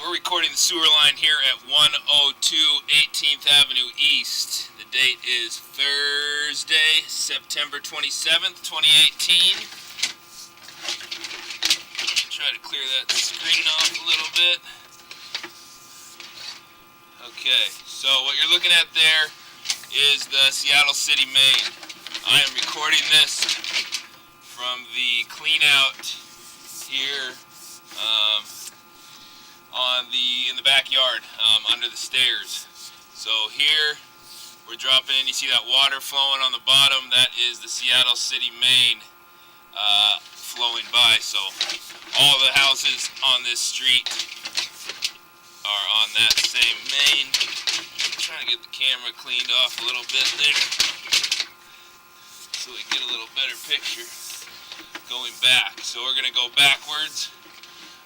We're recording the sewer line here at 102 18th Avenue East. The date is Thursday, September 27th, 2018. Try to clear that screen off a little bit. Okay, so what you're looking at there is the Seattle City main. I am recording this from the clean out here in the backyard under the stairs. So here we're dropping in, you see that water flowing on the bottom, that is the Seattle City main flowing by. So all the houses on this street are on that same main. I'm trying to get the camera cleaned off a little bit there so we get a little better picture going back. So we're going to go backwards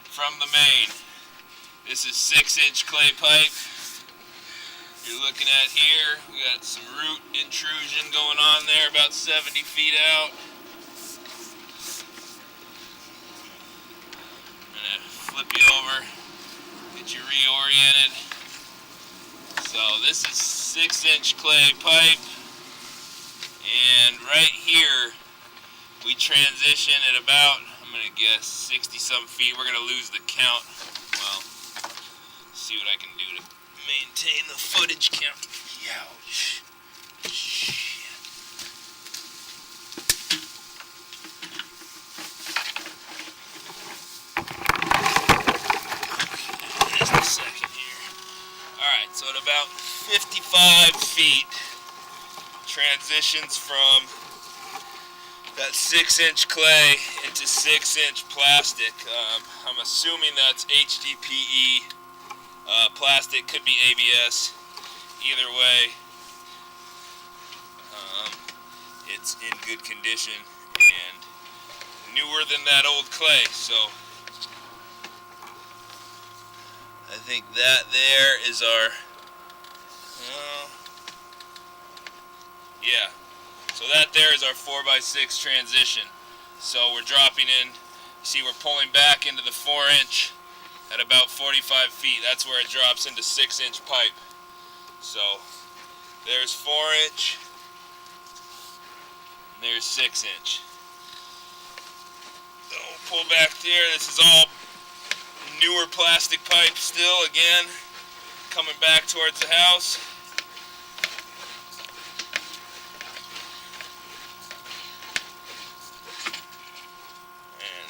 from the main. This is 6-inch clay pipe. You're looking at here, we got some root intrusion going on there, about 70 feet out. I'm gonna flip you over, get you reoriented. So this is 6-inch clay pipe, and right here we transition at about, I'm gonna guess, 60-some feet. We're gonna lose the count. Well, see what I can do to maintain the footage count. Ouch. Shit. Okay, just a second here. Alright, so at about 55 feet, transitions from that 6-inch clay into 6-inch plastic. I'm assuming that's HDPE plastic, could be ABS. Either way, it's in good condition and newer than that old clay. So I think that there is our, yeah. So that there is our 4x6 transition. So we're dropping in, you see we're pulling back into the 4-inch at about 45 feet. That's where it drops into 6-inch pipe. So there's 4-inch, and there's 6-inch. So we'll pull back there. This is all newer plastic pipe still, again, coming back towards the house.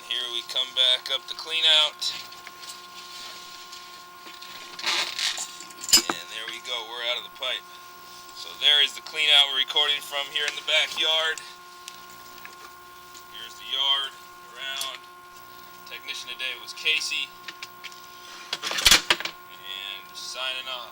Here we come back up the clean out, and there we go, we're out of the pipe. So there is the clean out we're recording from here in the backyard. Here's the yard around. Technician today was Casey, and signing off.